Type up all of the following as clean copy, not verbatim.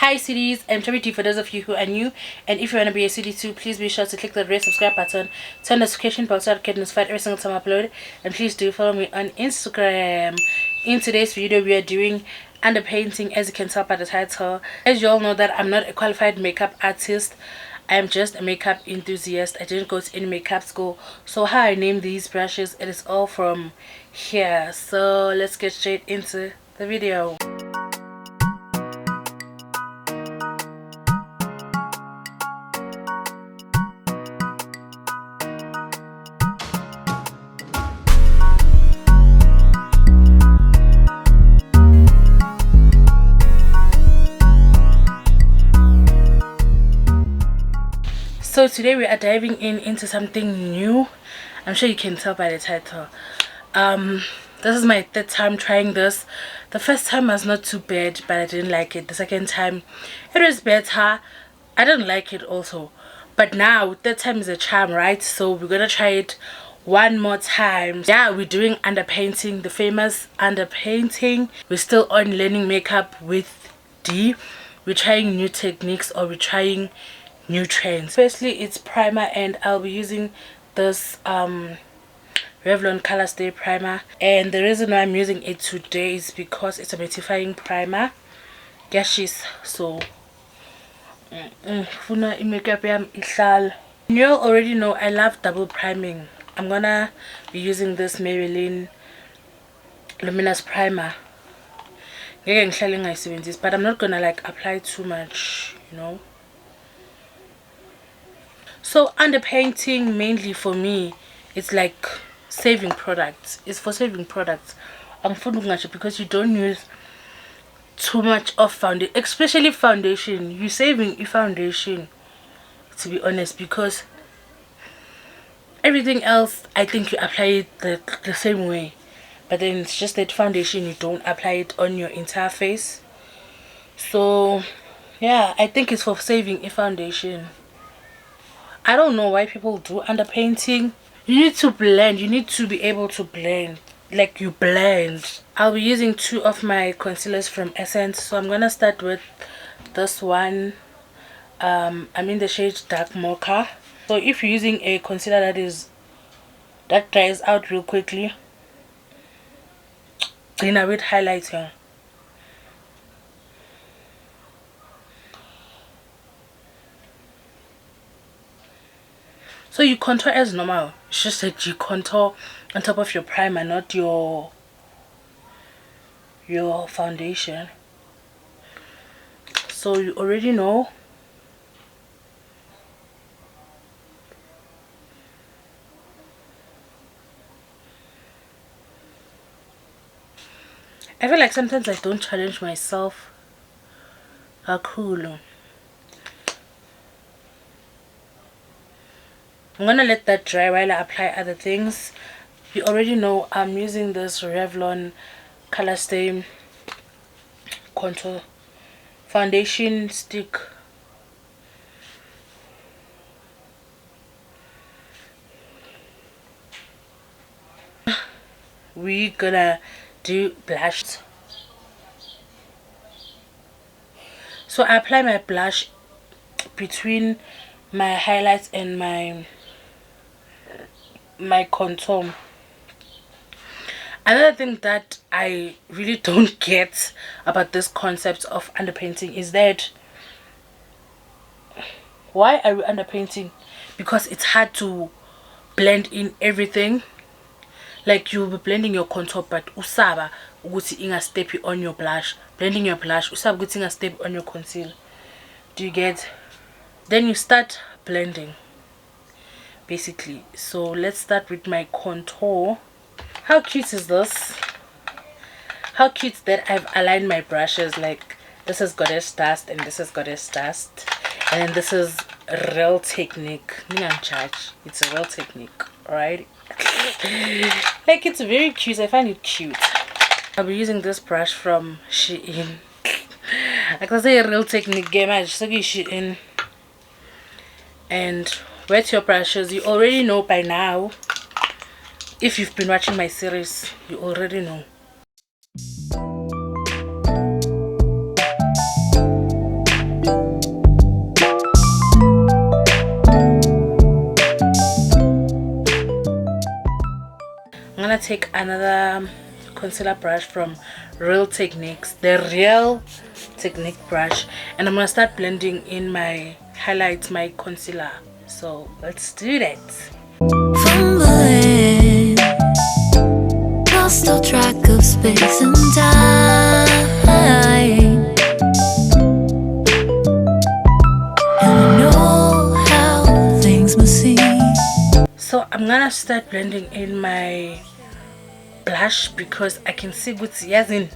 Hi cities, I'm Chubby Deigh for those of you who are new, and if you want to be a city too, please be sure to click the red subscribe button, turn the notification bell so I get notified every single time I upload, and please do follow me on Instagram. In today's video we are doing underpainting, as you can tell by the title. As you all know that I'm not a qualified makeup artist, I'm just a makeup enthusiast. I didn't go to any makeup school, so how I name these brushes, it is all from here. So let's get straight into the video. So today we are diving into something new. I'm sure you can tell by the title. This is my third time trying this. The first time was not too bad, but I didn't like it. The second time it was better. I didn't like it also, but now third time is a charm, right? So we're gonna try it one more time. Yeah, we're doing underpainting, the famous underpainting. We're still on learning makeup with D. We're trying new techniques, or we're trying new trends. Firstly, it's primer, and I'll be using this Revlon Color Stay primer, and the reason why I'm using it today is because it's a mattifying primer. Gashes, so you already know I love double priming. I'm gonna be using this Maybelline Luminous primer, but I'm not gonna like apply too much, you know. So underpainting mainly for me, it's like saving products. It's for saving products. I'm because you don't use too much of foundation, especially foundation. You're saving your foundation, to be honest, because everything else I think you apply it the same way, but then it's just that foundation you don't apply it on your entire face. So yeah, I think it's for saving a foundation. I don't know why people do underpainting. You need to blend. You need to be able to blend. Like you blend. I'll be using two of my concealers from Essence. So I'm gonna start with this one. I'm in the shade Dark Mocha. So if you're using a concealer that dries out real quickly, clean up with highlighter. So you contour as normal. It's just that you contour on top of your primer, not your foundation. So you already know. I feel like sometimes I don't challenge myself. How cool. I'm gonna let that dry while I apply other things. You already know I'm using this Revlon Color Stay contour foundation stick. We're gonna do blush. So I apply my blush between my highlights and my contour. Another thing that I really don't get about this concept of underpainting is that why are we underpainting? Because it's hard to blend in everything. Like you'll be blending your contour, but usaba ukuthi inga step on your blush, blending your blush usaba ukuthi inga step on your concealer. Do you get? Then you start blending basically. So let's start with my contour. How cute is this? How cute that I've aligned my brushes. Like this is Goddess Dust and this is Goddess Dust, and then this is Real Technique. It's a Real Technique, alright? Like it's very cute. I find it cute. I'll be using this brush from Shein. Like I say, a Real Technique game. I just say Shein. And wet your brushes. You already know by now. If you've been watching my series, you already know. gonna take another concealer brush from Real Techniques, the Real Technique brush, and I'm gonna start blending in my highlights, my concealer. So let's do that. Fumbling, lost all track of space and time, and I know how things must seem. So I'm gonna start blending in my blush because I can see good yazin,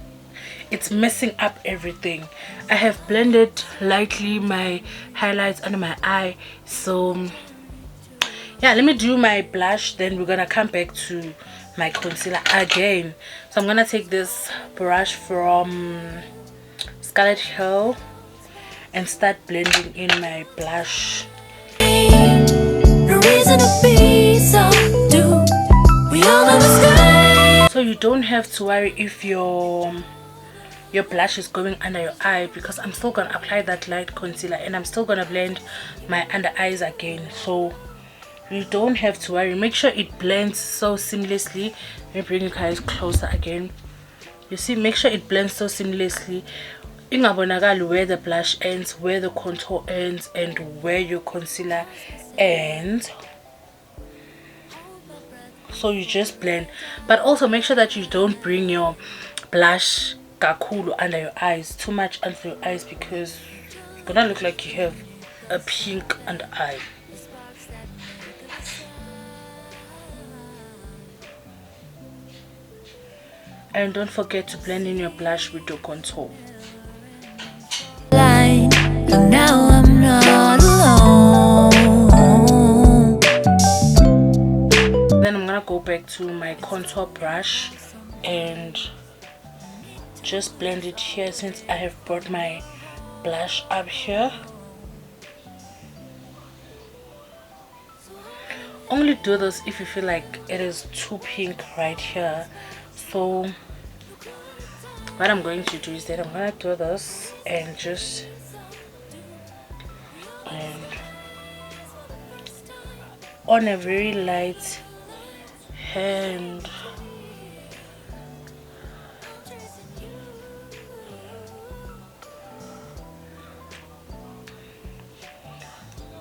it's messing up everything. I have blended lightly my highlights under my eye, so yeah, let me do my blush, then we're gonna come back to my concealer again. So I'm gonna take this brush from Scarlet Hill and start blending in my blush. No reason to be so do we all know the sky. So you don't have to worry if your blush is going under your eye, because I'm still gonna apply that light concealer and I'm still gonna blend my under eyes again. So you don't have to worry. Make sure it blends so seamlessly. Let me bring you guys closer again. You see, make sure it blends so seamlessly. Ingabonakali where the blush ends, where the contour ends, and where your concealer ends. So you just blend, but also make sure that you don't bring your blush kakulu under your eyes, too much under your eyes, because you're gonna look like you have a pink under eye. And don't forget to blend in your blush with your contour. Line, but now I'm not alone. Then I'm gonna go back to my contour brush and just blend it here, since I have brought my blush up here. Only do this if you feel like it is too pink right here. So what I'm going to do is that I'm gonna do this and just on a very light hand,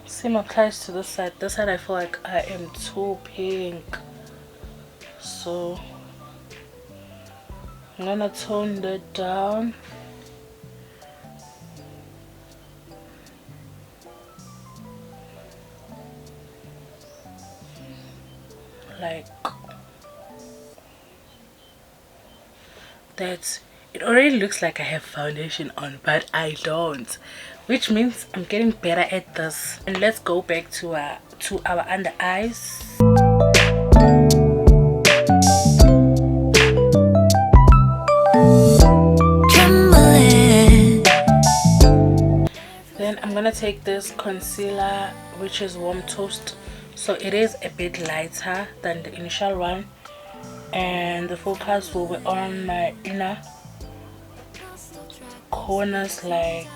same applies to this side. This side I feel like I am too pink, so I'm gonna tone that down. Like that. It already looks like I have foundation on, but I don't, which means I'm getting better at this. And let's go back to our under eyes. Then I'm gonna take this concealer, which is Warm Toast, so it is a bit lighter than the initial one, and the focus will be on my inner corners like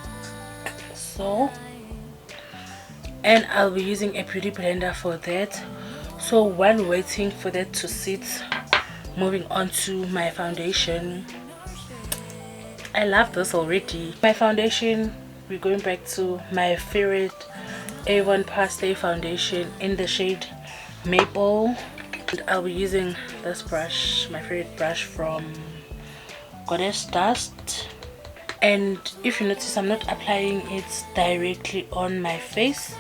so, and I'll be using a beauty blender for that. So while waiting for that to sit, moving on to my foundation. I love this already. My foundation, we're going back to my favorite A1 Paste foundation in the shade Maple, and I'll be using this brush, my favorite brush from Goddess Dust. And if you notice, I'm not applying it directly on my face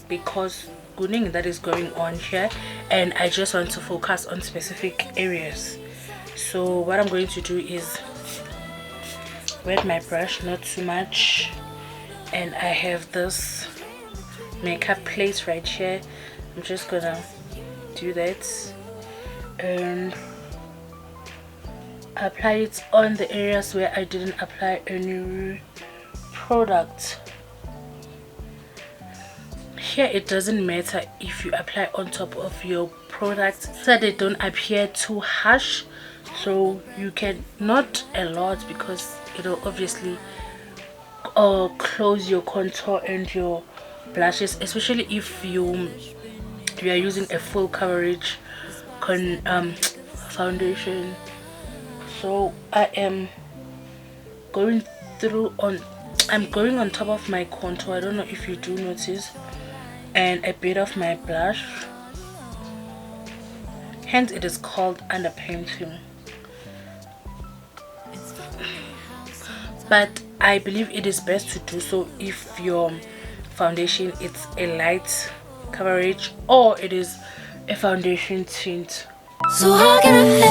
because gunning that is going on here, and I just want to focus on specific areas. So what I'm going to do is wet my brush, not too much, and I have this makeup plate right here. I'm just gonna do that and apply it on the areas where I didn't apply any product. Here it doesn't matter if you apply on top of your product so that they don't appear too harsh, so you can, not a lot because it'll obviously close your contour and your blushes, especially if you are using a full coverage foundation. So I am going I'm going on top of my contour. I don't know if you do notice, and a bit of my blush. Hence it is called underpainting. But I believe it is best to do so if your foundation is a light coverage or it is a foundation tint. So how can I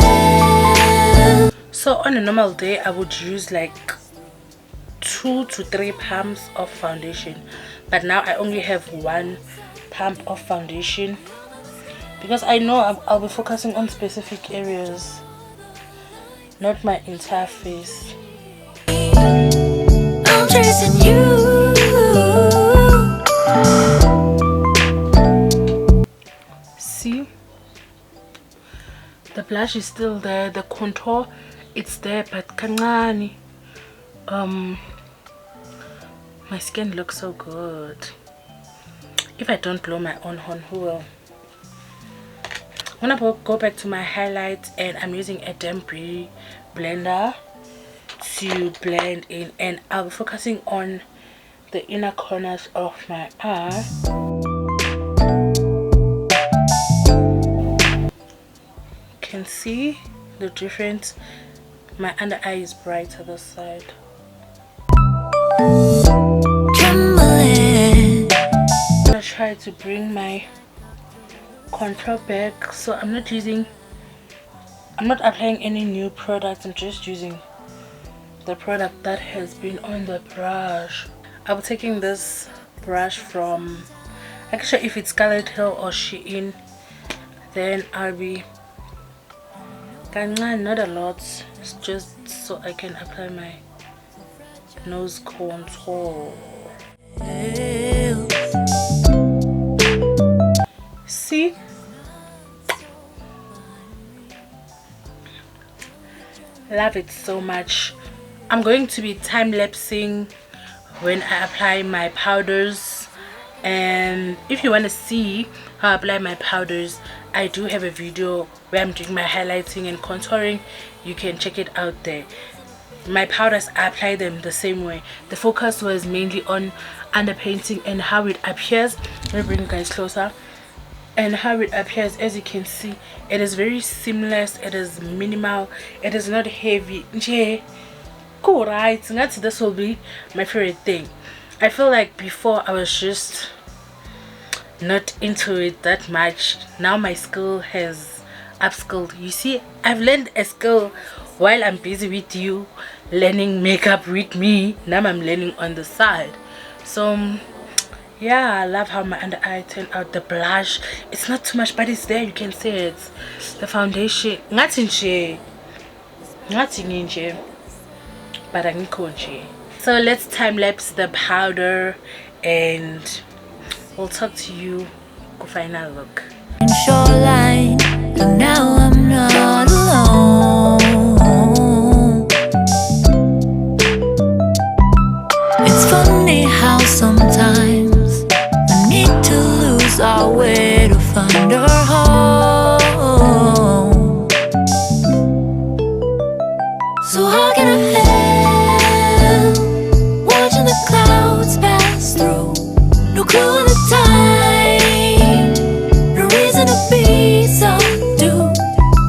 help? So on a normal day I would use like 2 to 3 pumps of foundation, but now I only have 1 pump of foundation because I know I'll be focusing on specific areas, not my entire face. I'm chasing you. See, the blush is still there, the contour it's there, but kancane. My skin looks so good. If I don't blow my own horn, who will? I'm gonna go back to my highlights, and I'm using a damn beauty blender to blend in, and I'll be focusing on the inner corners of my eye. You can see the difference. My under eye is brighter this side. Trembling. I'm gonna try to bring my contour back, so I'm not applying any new product. I'm just using the product that has been on the brush. I'll be taking this brush from, I'm not sure if it's Scarlet Hill or Shein. Then I'll be not a lot, it's just so I can apply my nose contour. See, love it so much. I'm going to be time-lapsing when I apply my powders, and if you want to see how I apply my powders, I do have a video where I'm doing my highlighting and contouring. You can check it out there. My powders, I apply them the same way. The focus was mainly on underpainting and how it appears. Let me bring you guys closer. And how it appears, as you can see, it is very seamless, it is minimal, it is not heavy. Cool, right? This will be my favorite thing. I feel like before I was just not into it that much. Now my skill has upskilled. You see, I've learned a skill while I'm busy with you learning makeup with me. Now I'm learning on the side. So yeah, I love how my under eye turned out. The blush, it's not too much, but it's there. You can see it. The foundation, nothing, but I need. So let's time lapse the powder, and we'll talk to you. Go final look. Shoreline, and now I'm not alone. It's funny how sometimes we need to lose our way to find our home. So how can I help watching the clouds pass through? No clue of the time, no reason to be so due.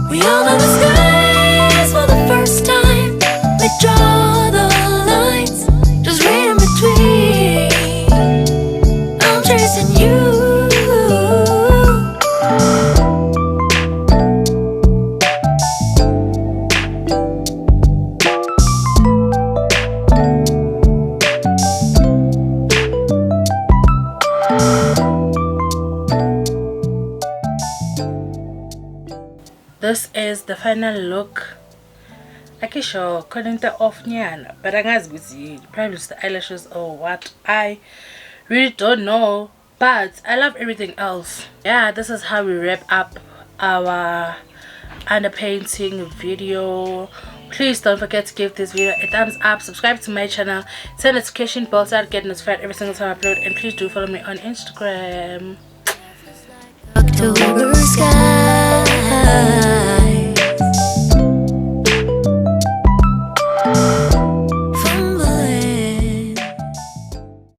We all know the skies for the first time. We draw the lines, just read in between. I'm chasing you. This is the final look. Okay, sure, couldn't the off nyan, but I guess probably it's the eyelashes or what. I really don't know, but I love everything else. Yeah, this is how we wrap up our underpainting video. Please don't forget to give this video a thumbs up, subscribe to my channel, turn notification bell so I get notified every single time I upload, and please do follow me on Instagram. October sky.